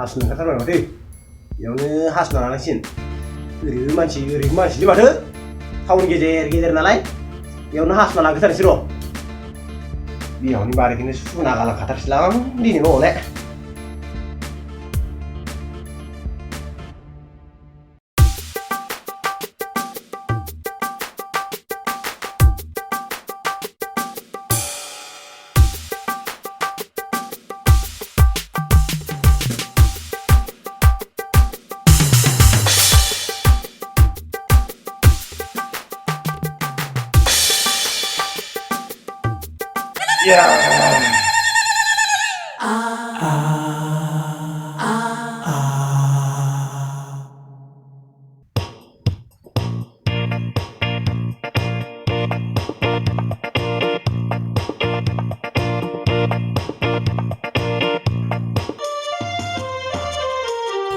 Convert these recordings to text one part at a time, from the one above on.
हासुनो ओंखारथारबाय माथो बेयावनो हासुना लानांसिगोन ओरैबो मानसि माथो टाउन गेजेर नालाय बेयावनो हासुना लाग्रोथारनोसै र' बिहावनि बारिखौनो सुना गालांखाथारसैलां दिनै न'आवलाय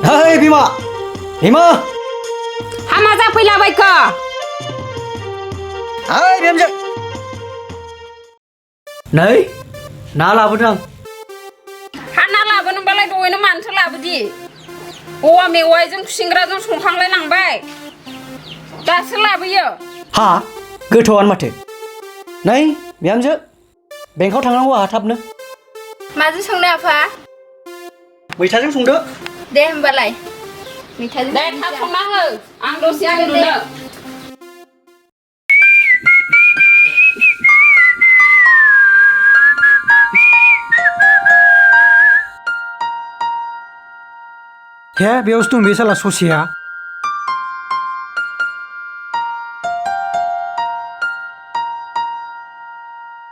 Hei Bima! Bima! Hama जाफैलाबायखो Hei Bima! नै ना लाबोदों आं हा ना लाबोनोबालाय दहायनो मानोथो लाबोदि औवा मेवाइजों खुसेंग्राजों संखांलाय लांबाय दासो लाबोयो हा गोथावानो माथो नै बिहामजो बेंकआव थांनांगौ आहा थाबनो माजों संनो आफा मैथाजों संदो दे होमबालाय मैथाजों दे थाब संना हो आं दसे उन्दुनो हे बेयावसो दं बे साला ससेया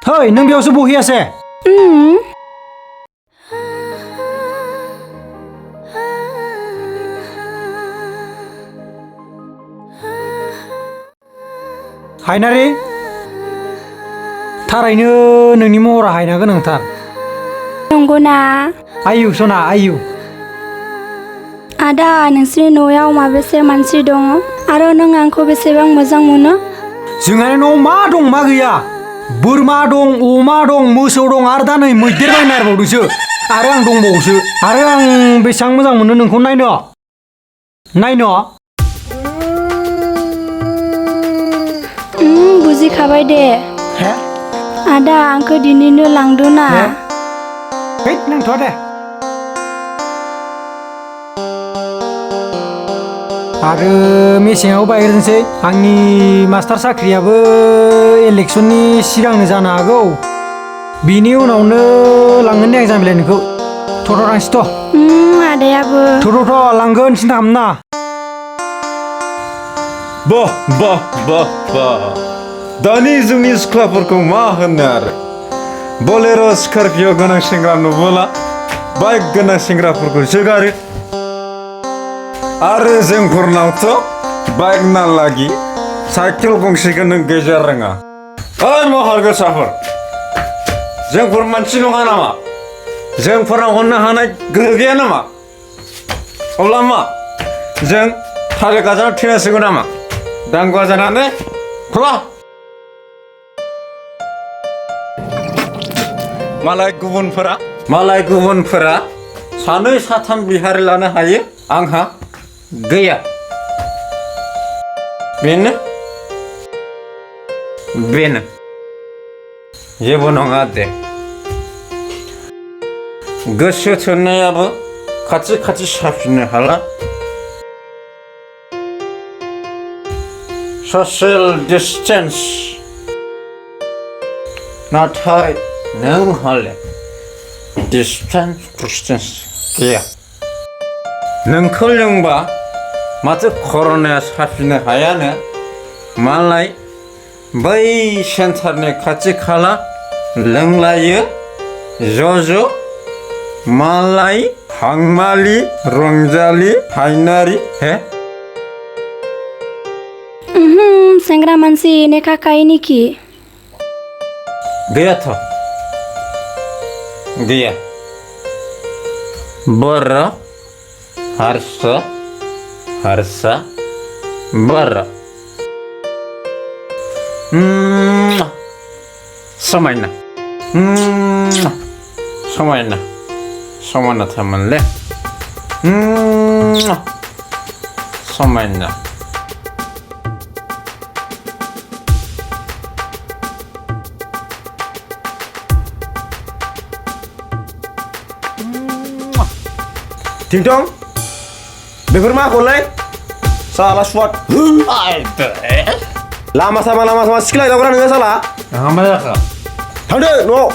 है नों बेयावसो बहियासे हायनारि थारैनो नोंनि महरा हायना गोनांथार नंगौना आयु सना आयु आदा नोंसोरनि न'आव माबेसे मानसि दङ आरो नों आंखौ बेसेबां मोजां मोनो जोंहानि न'आव मा दं मा गैया बोरमा दं अमा दं मोसौ दं आरो दा नै मैदेर बायना आरबावदोंसो आरो आं दंबावोसो आरो आं बेसेबां मोजां मोनो नोंखौ नायनो बुजिखाबाय दे हे आदा आंखौ दिनैनो लांदो ना है नांथ'आ दे आरो मेसेङाव बायग्रोनोसै आंनि मास्टार साख्रियाबो इलेक्सननि सिगांनो जानो हागौ बिनि उनावनो लांगोन दे आं जामिलाय नोंखौ थ' थांसैथ' आदायाबो थ' लांगोन सिन्था खालामना बा दानि जुगनि सिख्लाफोरखौ मा होनो आरो बलेर' स्करपिय' गोनां सेंग्रा नुबोला बाइक गोनां सेंग्राफोरखौ जोगारो आरो जोंफोरनावथ' बाइक नालागि साइकेल गंसेखौ नों गेजेर रोङा ओइ महर गोसाफोर जोंफोर मानसि नङा नामा जोंफोरनाव हरनो हानाय गोहो गैया नामा अब्ला मा जों थालिर गाजानाव थैनांसिगौ नामा दांगुवा जानानै फला मालाय गुबुनफोरा सानै साथाम बिहारि लानो हायो आंहा गैया बेनो जेबो नङा दे गोसो थोननायाबो खाथि साफिननो हाला ससियेल डिस्टेन्स नाथाय नों हले डिस्टेन्स गैया नोंखौ लोंबा माथो कर'नाया साफिनो हायानो मालाय बै सेन्टारनि खाथि खाला लोंलायो ज' मालाय हांमालि रंजालि हायनारि हे सेंग्रा मानसि नेखा खायो निखि गैयाथ' गैया बर' हारसा बर' समायना थारमोनलै समायना थिंथं बेफोर मा खौलाय साला स्वाट लामा सामा सिखला दावग्रा नोङो साला आंहा मा जाखो थांदो न'आव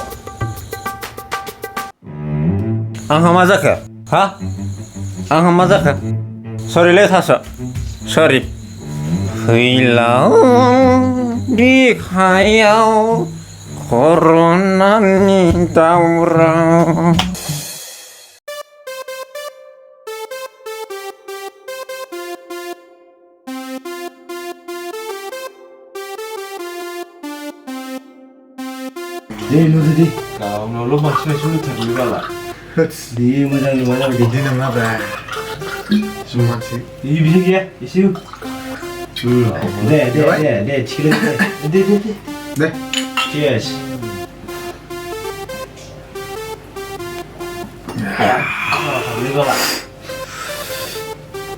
आंहा मा जाखो हा आंहा मा जाखो सरिलै थास' सरि फैलाव बिखायाव कर'नानि दावराव दे नुदो दे गावनावल' बांसिन सुनिथारलै बाला दे मोजां नुवा जाबाय बिदि नङाब्रा जमानसै बिदि गैया एसे दे थिखोलै दे cheers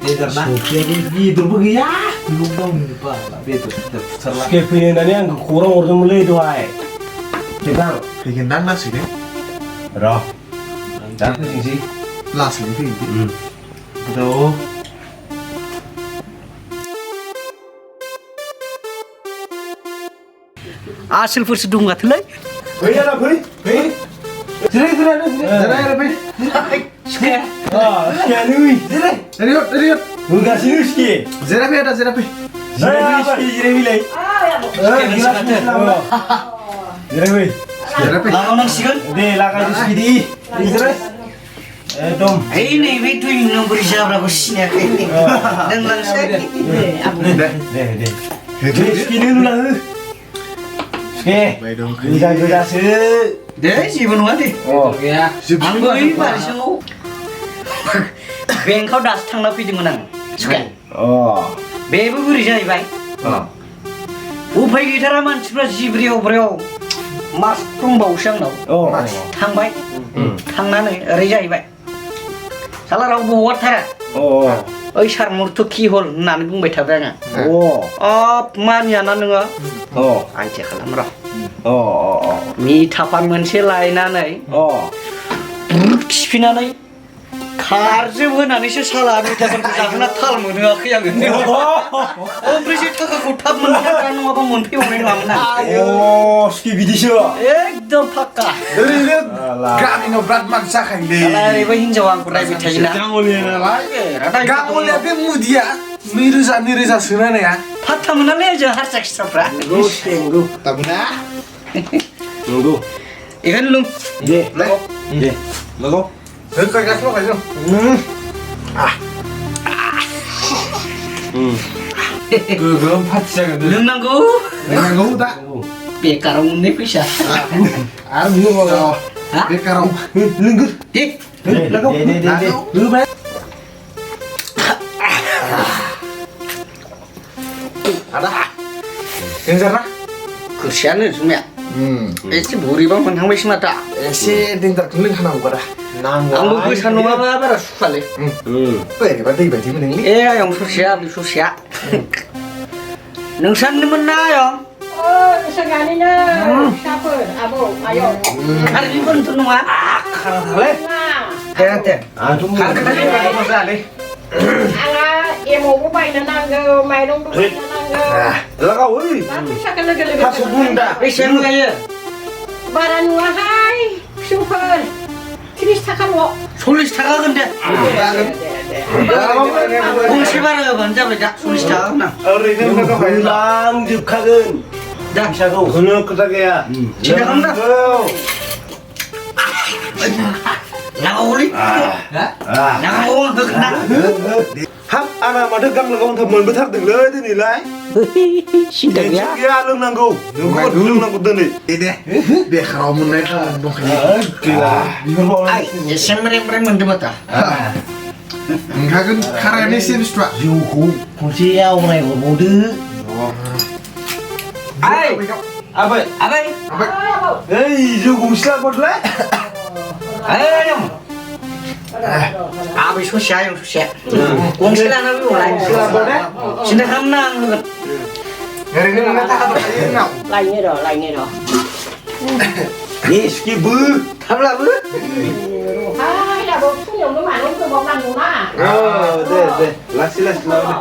बेदरबो गैया फैनो होननानै आंखौ खौरां हरदोंमोनलै दहाय फैगोनदां लासैनो र' दा फैनोसै लासैनो फैगोन आसोलफोरसो दंगाथोलै फै जाना फै जिराय होगासिनो सिके जिरायफै आदा जिरायफै जिरायफैलाय जिरायफै लागावनांसिगोन दे लागायदो सिदि जिराय एकदम ओइ नैबे 2 नम्बर जाब्राखौ सिनायाखै नों लांसै दे सिकेनो नुला हो गोजासो दे जेबो नङा दे आंबो ओइ बारिसाङाव बेंकआव दासो थांना फैदोंमोन आं बेबो बोरै जाहैबाय उफाय गैथारा मानसिफ्रा जिब्रियाव मास दंबावोसो आंनाव थांबाय थांनानै ओरै जाहैबाय साला रावबो हगारथारा ओइ सार मुर्थ कि हल होननानै बुंबाय थाबाय आङो मानियाना नोङो आंथि खालाम र' मिथापान मोनसे लायनानै खिफिनानै खारजोब होनानैसो साला मिथापानखौ जाहोना थाल मोनोआखै आङो ओमफ्रायसो थाखाखौ थाब मोनथारा नङाबा मोनफैबावनाय नङामोन आं सिके बिदिसो एकदम फाक्का ओरैनो गामिनाव बिराद मानसि जाखायोलै ओरैबो हिनजावा आंखौ रायबाय थायोना गाङलिया नालाय गाङलिया बे मुदिया 2000 सोनाया फात्ता मोनालै जों हारसा खिथ्राफ्रा नंगौ ताबना नंगौ एखायनो लों दे लगो होखागासिनो दं गोगोम पार्टि जागोन लोंनांगौ दा बेकाराव मोननाय फैसा आरो बियो बेकाराव लोंगो दे लगो दे होबाय आदा देन्जारना गोसायानो जुमाया एसे बोरैबा मोनहांबायसो माथा एसे देन्जारखौ लोंखानांगौ दा आंबो गोसा नङाबा बारा सुखुवालै बोरैबा दै बायदि मोनोलै आयं ससेया बे ससेया नोंसानोमोन ना आयं गोसोगानिनो फिसाफोर आबौ आयं खारैफोरथ' नङा खाराथारलै दे आंथ' खारखालि बायदि मोजाङालै आंहा एमावबो बायनो नांगौ माइरंबो बायनो नांगौ लगाव ओइ मा फैसाखौ लोगो लोगो थास' बुन्दा बेसेबां लायो बारा नुवाहाय फिसौफोर 30 थाखाल' 40 थाखा होगोन दे गंसे बारा होबानो जाबाय दा 40 थाखा होनां ओरैनो लांजोबखागोन दा फैसाखौ होनो खोथा गैया सिन्था खालामदा नांगौलै नांगौ होगोन ना हाब आंना माथो गांला गावथाब मोनबोथारदोंलै दिनैलाय सिन्था गैया लोंनांगौ लोंनांगौ दिनै दे बेकाराव मोननाय दंखायो एसे मोरै मोनदों माथा ओंखागोन खारायानो एसे बुस्थुआ जौखौ खनसे आवनाय हरबावदो आबै आबै ओइ जौ गंसे लाबोदोलाय आबै ससेया आयं ससे गंसे लाना फैबावलाय सिन्था खालामना आं होगोन ओरैनो नोंना थाखा दंखायो जोंनाव लायनो र' Yes, ki bu. थाब लाबो हाय दाबो फुङावनो मानो गोबाव नांगौ ना दे. Laksi lawan.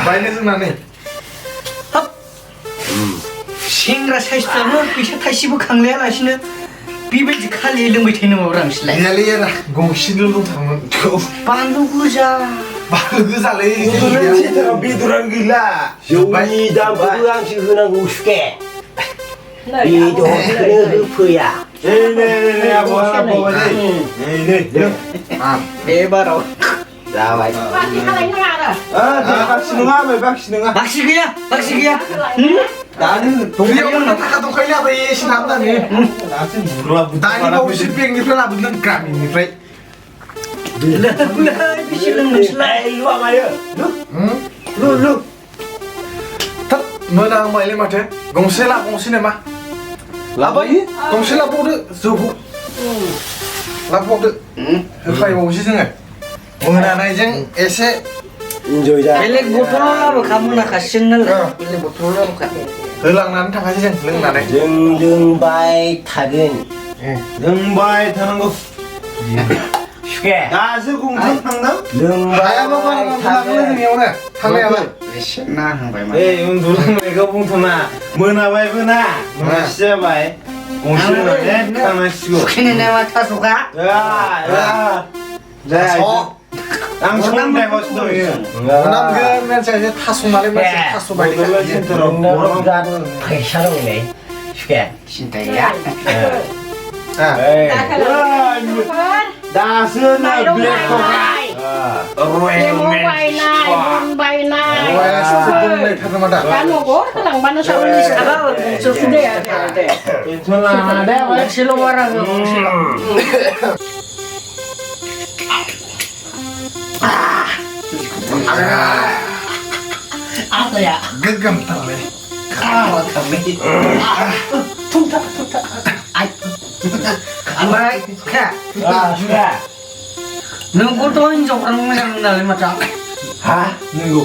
बायनो जोंना नै हाब सेंग्रा साइसफ्रानो फैसा थाइसेबो खांलायालासिनो बेबायदि खालि लोंबाय थायो नामा नोंसोरलाय गैयालै गंसेल' दंथारमोन बानलु गोजा बानलु गोजालै Setelah biduran gila. Jauhni dampakku angsi henang uske. Itu kena rupaya. Ini apa ini? एबाराव Rawai. बाखि खालायनो नाङा Vaksin nggak? Vaksin nggak? बाक्सि गैया Tadi बेयाव नोंना थाखा दंखायोना बै एसे हाबनानै दानि बावैसो बेंकनिफ्राय लाबोदों गामिनिफ्राय बेसे लोंनोसैलाय lu apa ya? Lu. थाब मोनांबायलै माथो गंसे नामा लाबाय गंसे लाबावदो जौखौ लाबावदो होफायबावसै जोङो मोनानायजों एसे Enjoy dah. बेलेग बथलाव लाबोखा मोनाखासिगोन नालाय बेलेग बथलाव लाबोखा होलांनानै थांखासै जों लोंनानै Jeng loंबाय थागोन. लोंबाय थानांगौ Suke. दासो गंथाम थांदों हायाबा बारा Loंबाय थागोन थागोन. जोंनियावनो थांनायालाय एसे ना हांबाय मा उन्दुलांनायखौ बुंथ'ना मोनाबायबो ना मोनासि जाबाय गंसे लोंनानै थांनांसिगौ उखैनो नामा थास'खा जाया आं संनायखौसो दंयो मोनामगोन मानसिया एसे थास'नालाय मानसिया थास' बायदि सेन्टाराव Birat फैसा दं नै. Suke. सिन्था गैया दासो ना ब्लेक ककाय एमाव बायनाय बन बायनाय बुंलायथारनामा दा दा नगर होलांबानो सावरि साबा गंसे दे बेनथ' लाना दे गंसेल' बारा हो गंसेल' apa ya गोगोमथारलै ओमफ्राय Suke. नोंखौथ' हिनजावफ्रा मोजां नालाय माथो Hah? नंगौ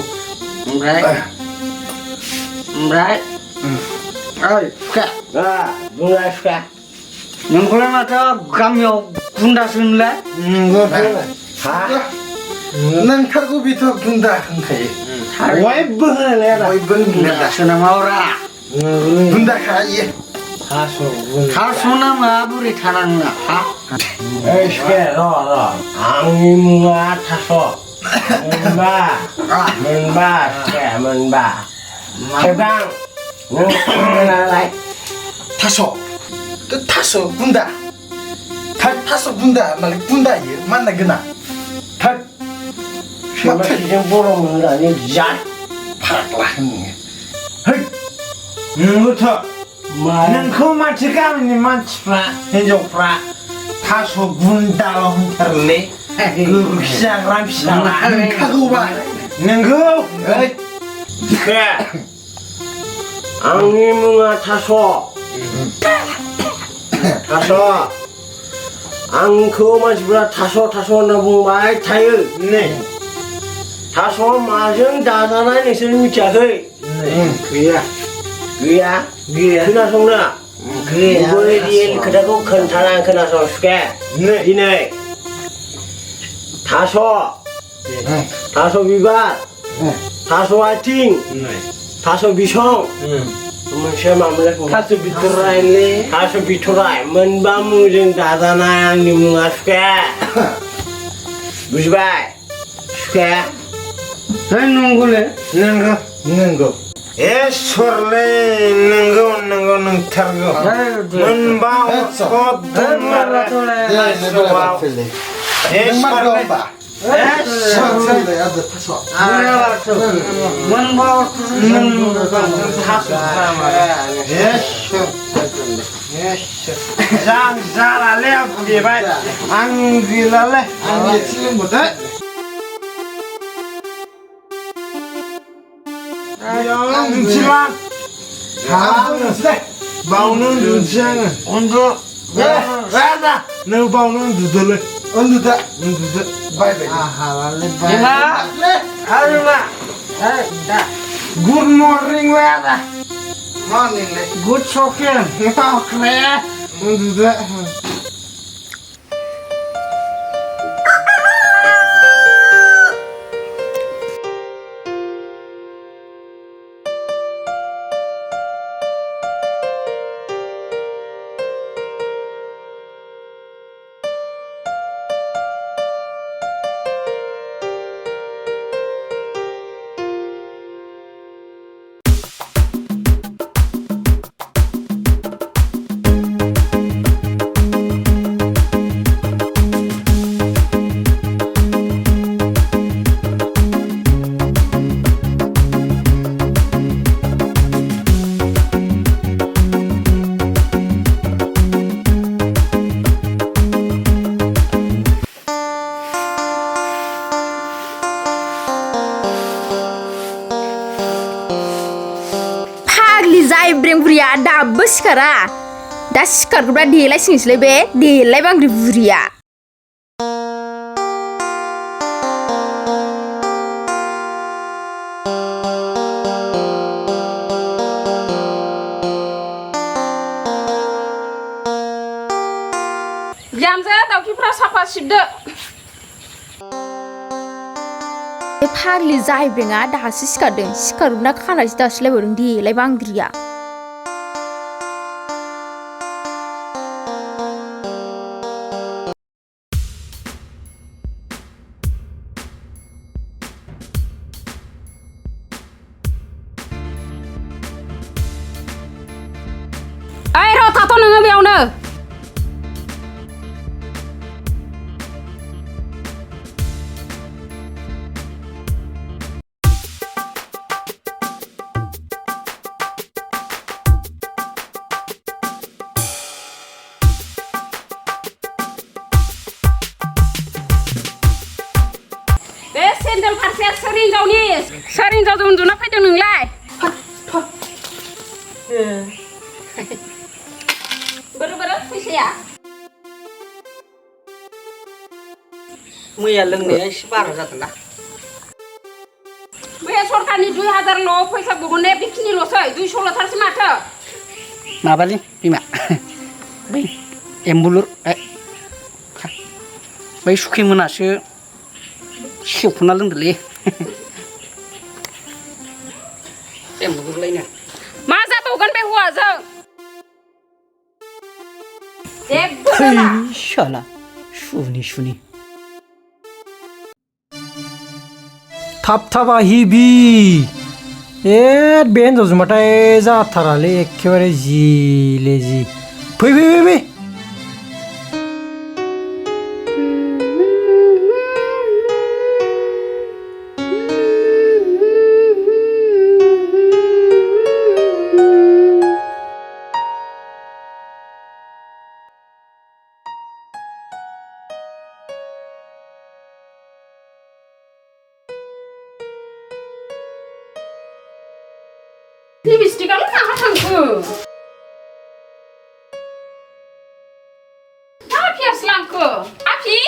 ओमफ्राय ओइ सुखे Bunga suke. नोंखौलाय माथो गामियाव गुन्दासो होनलाय Hah? नोंथारगौ बेथ' गुन्दा होनखायो Bयबो होनायलाय आरो. बयबो होनलाय गुन्दासो नामा अरा गुन्दाखा इयो थास' नामा बोरै थानाङा हा Suke, र' आंनि मुङा थास'. मोनबा suke मोनबा. Sebang. Nung नालाय. थास' गुन्दा थास' गुन्दा मालाय गुन्दा इयो मानना गोना Thad. Masih Boro mengenai zat. फाग्ला होनो नोंगौथ' नोंखौ माथो गामिनि मानसिफ्रा हिनजावफ्रा थास' गुन्दाल' होनथारोलै गोबोरखि जाग्रा फिसाला नोंखागौबा नोंगौ Suke. आंनि मुङा थास'. थास'. आंखौ मानसिफ्रा थास' होनना बुंबाय थायो. नै थास' माजों दाजानाय नोंसोर मिथियाखै? गैया. खोनासंना. गुबै रियेल खोथाखौ खोन्थाना खोनासं सुके. दिनै थास' बिबार, थास' आथिं, थास' बिसं, मोनसे मामोनलाय थास' बिथरायलै थास' बिथराय मोनबा मुंजों दाजानाय आंनि मुङा सुके. बुजिबाय? सुके. नंगौलै नंगौ सरलै नंगौ नंथारगौ मोनबा जालालै बेबाय आं गैलालै आं एसे लोंबोदो मिथिला बावनो उन्दुनोसै आङो नों बावनो उन्दुदोलै Udah, bye bye. Lima. Halo Lima. Dah. Good morning, Wera. Morning, le. Good shopping. Oke. Udah. जाय ब्रें बुरिया दाबो सिखारा दा सिखारग्रा देलायसिंसैलाय बे देलाय बांग्रि बुरिया बिहामजो दाउखिफ्रा साफा सिबदो बे फाग्लि जाय ब्रेंआ दासो सिखारदों सिखारग्रा खानायसो दासिलायबावदों देलाय बांग्रिया ओइ र' थाथ' नोङो बेयावनो बे सेन्देल फारसेया सोर हिनजावजों उन्दुना फैदों नोंलाय बोरो फैसाया मैया लोंनाया एसे बारा जादोंना बे सरकारनि 2000ल' फैसा बहननाया बेखिनिल'सै 200ल'थारसै माथो माबालै बिमा बै एम्बुलुर बै सुखि मोनासो सेवख'ना लोंदोलै एम्बुलुरलायनो मा जाबावगोन बे हौवाजों जेबो जाला शाला सुनि थाब थाब आहिबि बे हिनजावजोंबाथाय जाथारालै एखेबारे जिले जि फै लिपस्टिकआल' नामा थांखो मा पियास लांखो आफि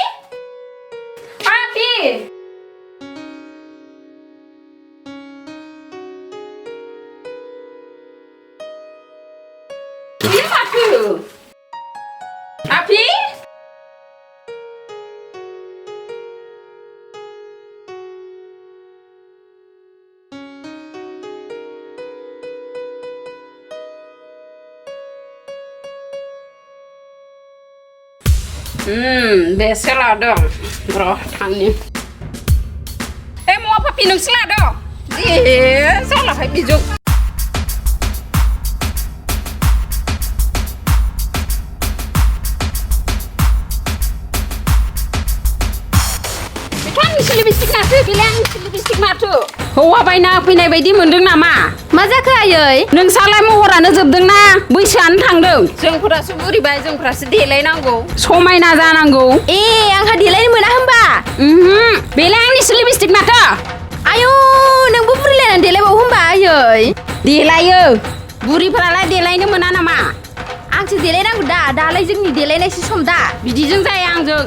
बियो माथो आफि बेसे लादों र' थांनि महा पापि नोंसो लादों जालाहाय बिजौ आंनिसो लिपस्टिक माथो बेलाय आंनिसो लिपस्टिक माथो हौवा बायना फैनाय बायदि मोनदों नामा मा जाखो आयै नोंसालाय महरानो जोबदोंना बैसोआनो थांदों जोंफोरासो बुरिबाय जोंफोरासो देलायनांगौ समायना जानांगौ आंहा देलायनो मोना होमबा बेलाय आंनिसो लिपस्टिक माथो आयौ नोंबो बुरिलायनानै देलायबावो होमबा आयै देलायो बुरिफोरालाय देलायनो मोना नामा आंसो देलायनांगौ दालाय जोंनि देलायनायसो सम दा बिदिजों जाया आंजों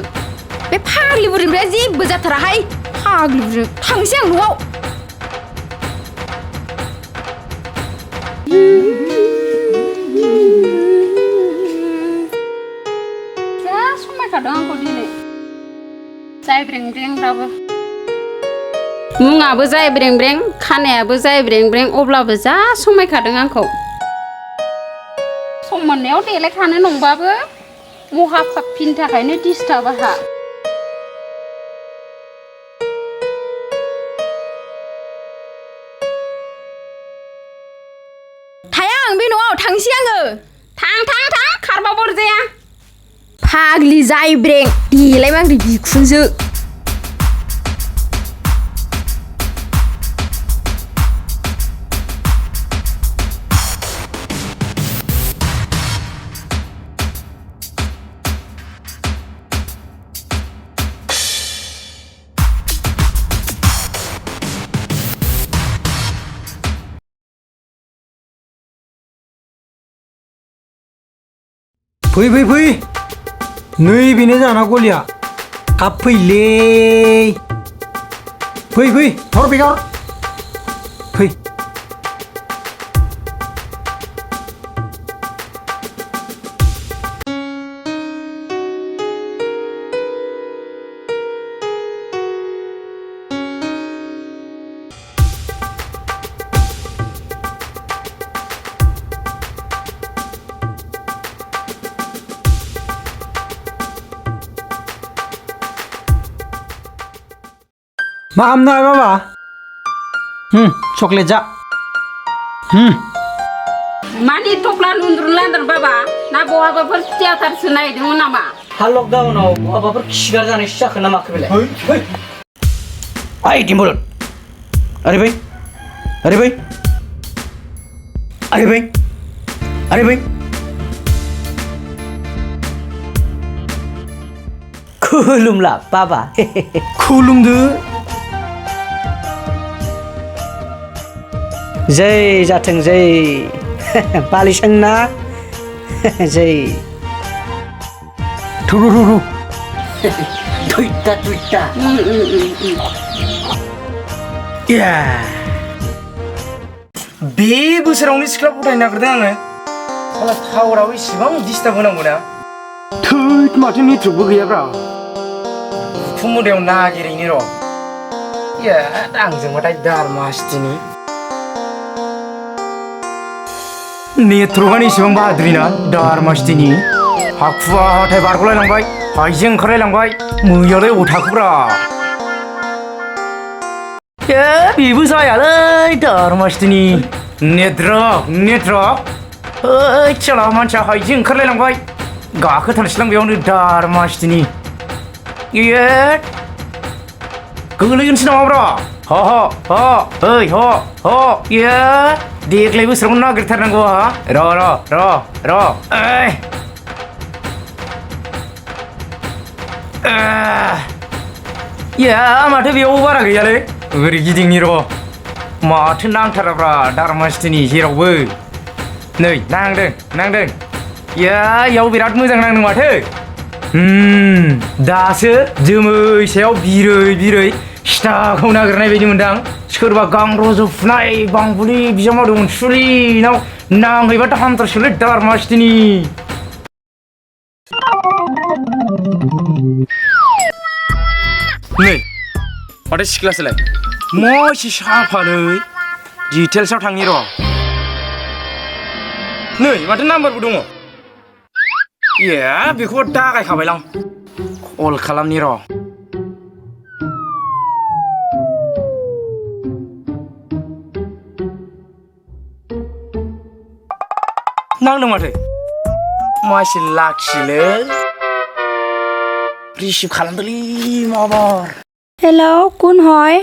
बे बे फाग्लि बुरिनिफ्राय जेबो जाथाराहाय फाग्लि बुरि थांसै आं न'आव जा समायखादों आंखौ दिनै जायब्रें-ब्रेंब्राबो मुङाबो जायब्रें-ब्रें खानायाबो जायब्रें-ब्रें अब्लाबो जा समायखादों आंखौ सम मोननायाव देलायखानो नंबाबो महा पाप्पिनि थाखायनो डिस्टार्ब आहा थाया आं बे न'आव थांसै आङो थां खारबा बरजाया फाग्लि जायब्रें देलायमांग्रि बिखुनजो फै नै बेनो जाना गलिया थाब फैलै फै हर बेगार फै मा खालामनो बाबा चक्लेट जा मानि थफ्ला लुन्द्रुन लान्द्रुन बाबा ना बहाबाफोर थियाटारसो नायदोंमोन नामा हा लकडाउनाव बहाबाफोर खिगार जानायसो जाखो ना माखो बेलाय ओइ दिम्बुरुद ओरै बै खुलुमला बाबा खुलुमदो जै जाथों जै बालिसोंना जै थु थुइटा बे बोसोरावनो सिख्ला फथायनो नागिरदों आङो साला टावाराबो इसेबां डिस्टार्ब होनांगौ ना थैद माथो नेटवर्कबो गैयाब्रा उखुम मुदायाव नागिरैनो र' आंजोंबाथाय दारमासथिनि नेटवर्कआनो इसेबां बाहादुरि ना दारमासथिनि हाखुवा हाथाय बारग'लायलांबाय हाइजें ओंखारलायलांबाय मैयालाय अबाव थाखोब्रा बेबो जायालै दारमासथिनि नेटवर्क ओइ साला मानसिया हाइजें ओंखारलायलांबाय गाखोथारसैलां बेयावनो दारमासथिनि गोलैगोनसो नामाब्रा देग्लाय बोसोरावनो नागिरथारनांगौ आहा र' माथो बेयावबो बारा गैयालै ओरै गिदिंनि र' माथो नांथाराब्रा दारमासथिनि जेरावबो नै नांदों याव बिराद मोजां नांदों माथो दासो जोमै सायाव बिरै सिथाखौ नागिरनाय बायदि मोनदां सोरबा गां रज'फुनाय बांबुलि बिजामादै अनसुलिनाव नांहैबाथ' हामथारसिगोनलै दारमासथिनि नै माथो सिख्लासोलाय मा एसे साफालै डिटेल्सआव थांनि र' नै माथो नाम्बारबो दङ बेखौबो दागायखाबायलां कल खालामनि र' नांदों माथो मासि लाखिलै रिसिभ खालामदोलै माबार हेलौ कोन হয়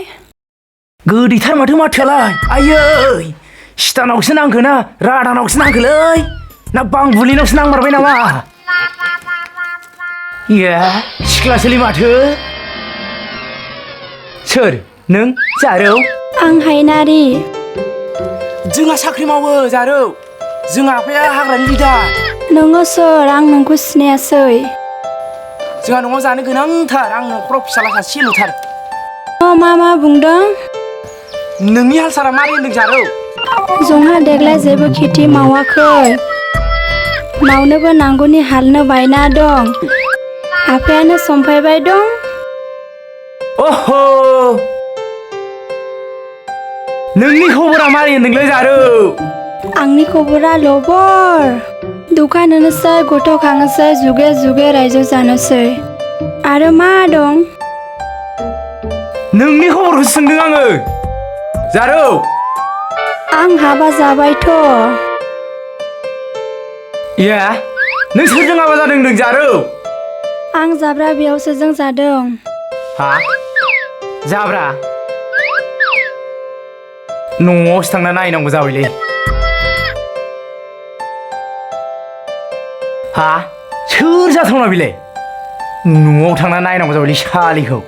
गोदैथार माथो माथोआलाय आयै सिटानावसो नांखो ना राडानावसो नांखोलै ना बांबुलिनावसो नांमारबाय नामा सिख्लासोलै माथो सोर नों जारौ आं हायनारि जोंहा साख्रि मावो जारौ जोंहा आफाया हाग्रानि लिडार नोङो सोर आं नोंखौ सिनायासै जोंहा न'आव जानो गोनांथार आं न'खराव फिसाला सासेल'थार मा बुंदों नोंनि हाल साला मारै होनदों जारौ जोंहा देग्लाय जेबो खेथि मावाखै मावनोबो नांगौनि हालनो बायना दं आफायानो संफायबाय दं अह नोंनि खबरा मारै होनदोंलै जारौ आंनि खबरा लबर दखान होनोसै गथ' खांनोसै जुगे जुगे रायजो जानोसै आरो मा दं नोंनि खबरखौ सोंदों आङो जारौ आं हाबा जाबायथ' या नों सोरजों हाबा जादों होनदों जारौ आं जाब्रा बेयावसो जों जादों हा जाब्रा न'आवसो थांना नायनांगौ जाबायलै हा सोर जाथावना बेलाय न'आव थांना नायनांगौ जाबायलै सालिखौ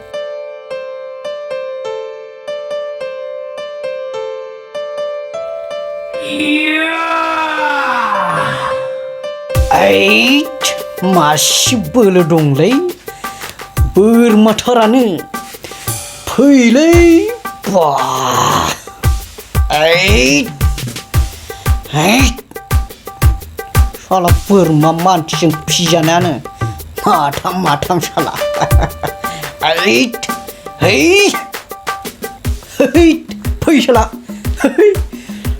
ऐट मासे बोलो दंलै बोरमाथारानो फैलै बा ऐट ऐट साला बोरमा मानसिजों फिजानायानो माथाम साला ऐट है फै साला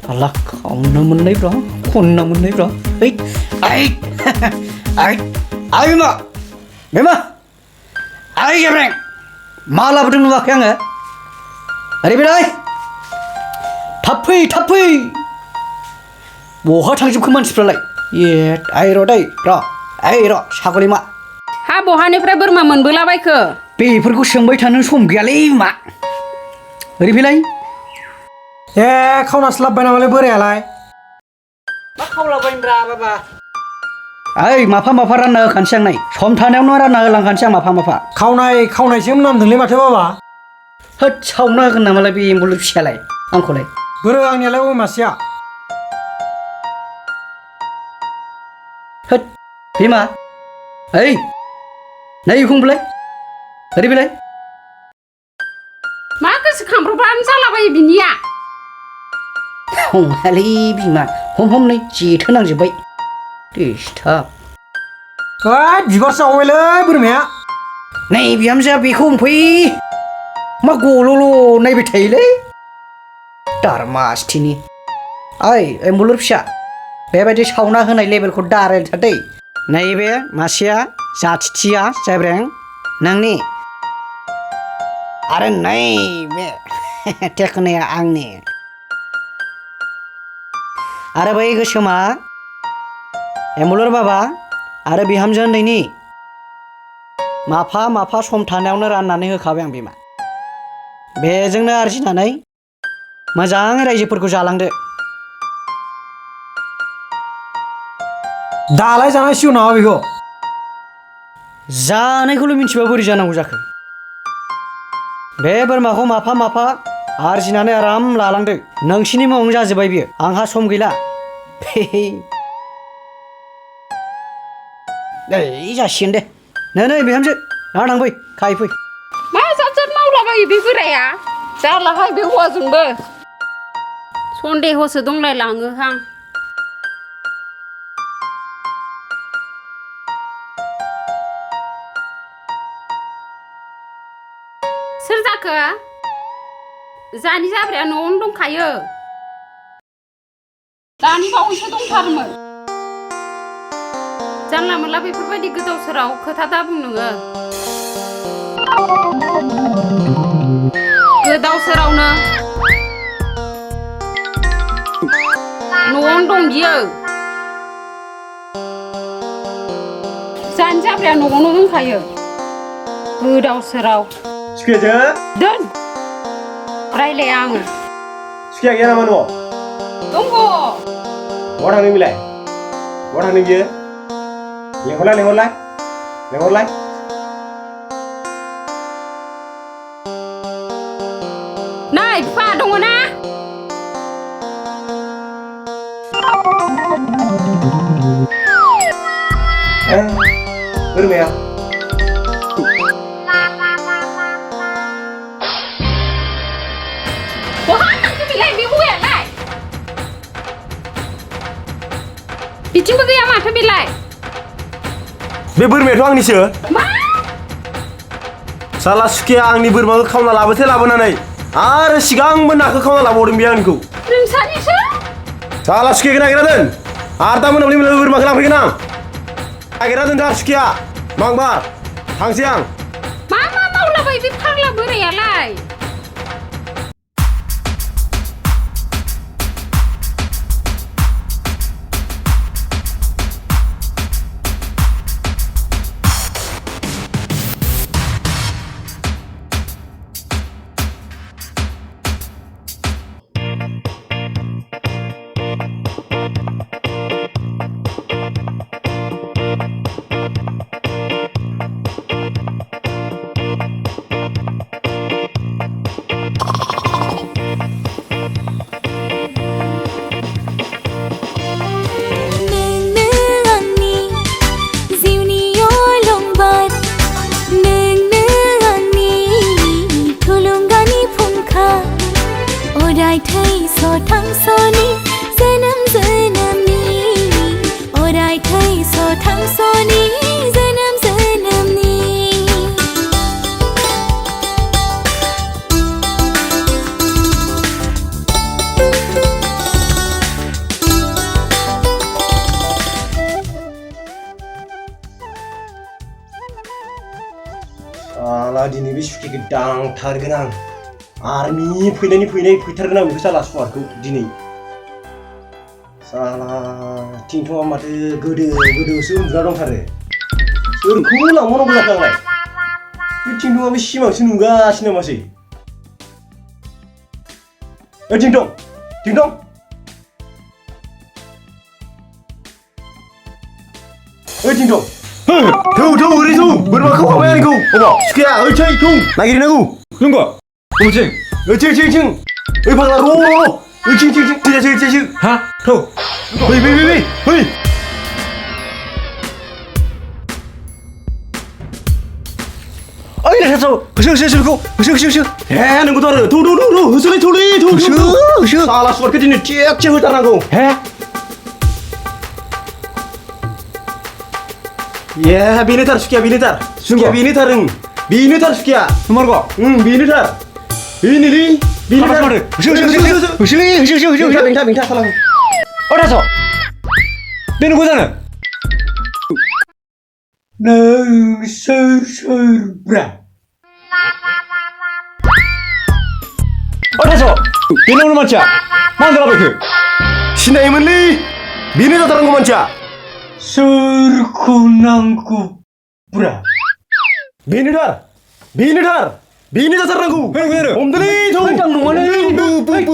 साला खावनो मोननायब्रा खनना मोननायब्रा ऐट ऐट ऐट आइ बिमा आइ गेब्रें मा लाबोदों नुवाखै आङो ओरै बेलाय थाब फै बहा थांजोबखो मानसिफ्रालाय ए आइ र' सागलि मा हा बहानिफ्राय बोरमा मोनबोलाबायखो बेफोरखौ सोंबाय थानो सम गैयालै मा ओरै बेलाय ए खावनासो लाबोबाय नामालै बोरायालाय मा खावलाबायनोब्रा बाबा ओइ माफा रानना होखानोसै आं नै सम थानायावनो रानना होलांखानोसै आं माफा खावनायसो नामदोंलै माथो बाबा होद सावना होगोन नामालाय बे एम्बुलु फिसालाय आंखौलाय बोरो आंनियालाय अ मासेया होद बिमा ओइ नै बुंलाय ओरै बेलाय मा गोसोखांब्रबानो जालाबायो बिनिया नङालै बिमा हम नै जेथो नांजोब्बाय दिसटार्ब बिबारसो जावबायलै बोरमाया नै बिहामजोआ बेखौ हमफै मा गल'ल' नायबाय थायोलै दारमासथिनि ओइ एम्बुलुर फिसा बेबायदि सावना होनाय लेबेलखौ दारायथार दै नैबे मासेया जाथिथिया जाब्रें नोंनि आरो नैबे टेकनाया आंनि आरो बै गोसोमा एम्बुलुर बाबा आरो बिहामजो उन्दैनि माफा सम थानायावनो राननानै होखाबाय आं बिमा बेजोंनो आरजिनानै मोजाङै रायजोफोरखौ जालांदो दालाय जानांसिगौ नामा बेखौ जानायखौल' मिथिबा बोरै जानांगौ जाखो बे बोरमाखौ माफा आरजिनानै आराम लालांदो नोंसिनि मुङावनो जाजोब्बाय बियो आंहा सम गैला जासिगोन दे नै बिहामजो ना थांफै खाहैफै मा जात मावलाबायो बे बोराया जारलाहाय बे हौवाजोंबो सन्देहसो दंलाय लाङोहां सोर जाखो जानि जाब्राया न'आवनो दंखायो दानि बावैसो दंथारोमोन जानला मोनला बेफोरबायदि गोदाव सोराव खोथा दा बुं नोङो गोदाव सोरावनो न'आवनो दं बियो जानि जाब्राया न'आवनो दंखायो गोदाव सोराव सुखेजो दोन रायलाया आङो सुखेया गैया नामा न'आव दङ बहा थांदों बिलाय बहा थांदों बियो लेंहरलाय नै बिफा दङ ना बोरमाया बिथिंबो गैया माथो बेलाय बे बोरमायाथ' आंनिसो मा साला सुखिया आंनि बोरमाखौ खावना लाबोनानै आरो सिगांबो नाखौ खावना लाबावदों बे आंनिखौ नोंसानिसो साला सुखियाखौ नागिरना दोन आरो दा मोनाबिलि बोरमाखौ लांफैगोन आं नागिरना दोन दा सुखिया मांबार थांसै आं मा मावलाबाय बे फाग्ला बोरायालाय साला दिनै बे सुखिखौ दांथारगोन आं आर्मि फैथारगोन आं बेखौ साला सुवारखौ दिनै साला थिंथ'आ माथो गोदोसो उन्दुना दंथारो सोरखौ लांबावनांगौ जाखो आंलाय बे थिंथ'आ बे सिमांसो नुगासिनो नामासै ओइ थिंथं ओइ थिंथं थौ ओरै थौ बोरमाखौ खावबाय आंनिखौ अबाव सुखिया ओइ थै थौ नागिरनांगौ नंगौ अबेथिं ओइ थिं ओइ फाग्ला र' ओइ थिं थैजासो हा थौ फै ओइ लेखासो होसो हे नोंगौथ' आरो थौ होसोलै होसो साला सुवारखौ दिनै थिगसे होथारनांगौ हे ये बेनोथार सुखिया बेनोथार सुखिया बेनोथार सुखिया नमारगौ बेनोथार बेनोलै बेनोथार होसो बेंथा खालाम अरास' बे नंगौ जानो नों सोरब्रा अरास' बे नंगौ मानसिया मा होनदोंलाबायखो सिनायोमोनलै बेनो जाथारनांगौ मानसिया सोरखौ नांगौब्रा बेनो जाथारनांगौ हमदोलै थौ मा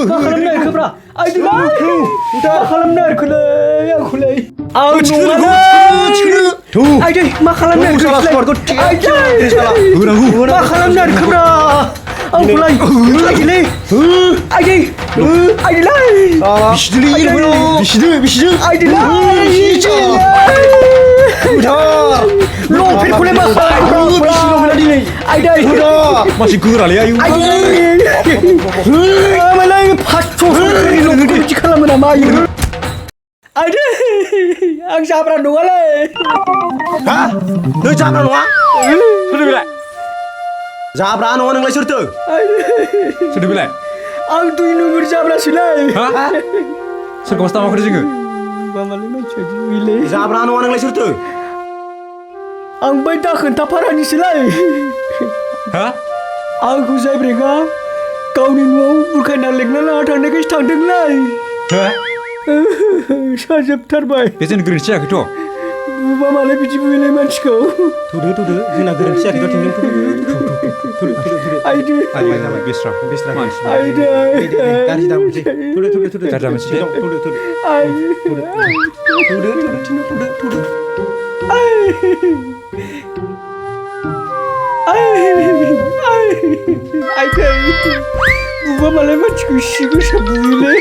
खालामनो नागिरखोब्रा मा खालामनो नागिरखोलै आंखौलाय आं नङालै आइदै मा खालामनो नागिरखोलै मा खालामनो नागिरखोब्रा आंखौलाय आइदैलै बिसिदो आइदैलाय लंपेन्टखौलाय मा खालामनो दिनै आइदै मासि गोरालै आयु मालाय 500 बिदि खालामो नामा आयु आइदै आं जाब्रा नङालै हा नों जाब्रा नङा सोरथो बेलाय जाब्रा नङा नोंलाय सोरथो बेलाय आं 2 नम्बर जाब्रासोलै सोरखौ माखौथो जोङो मामालै मानसिया दिलै जाब्रा नङा नोंलाय सोरथो आं बै दाखोन्था फारानिसोलै हा आंखौ जायब्रेगा गावनि न'आव बुरखायना लेंना लाना थांनायखायसो थांदोंलै साजोबथारबाय बे जोंनि गोरोन्थि जायाखैथ' बुबा मालाय बिदि बुयोलै मानसिखौ थुदो जोंना गोरोन्थि जायाखैथ' आइदै बेस्रा आइदै गाज्रि दामोनसै गाज्रि दामोनसै आइदै बुबा मालाय मानसिखौ सिगोसा बुयोलै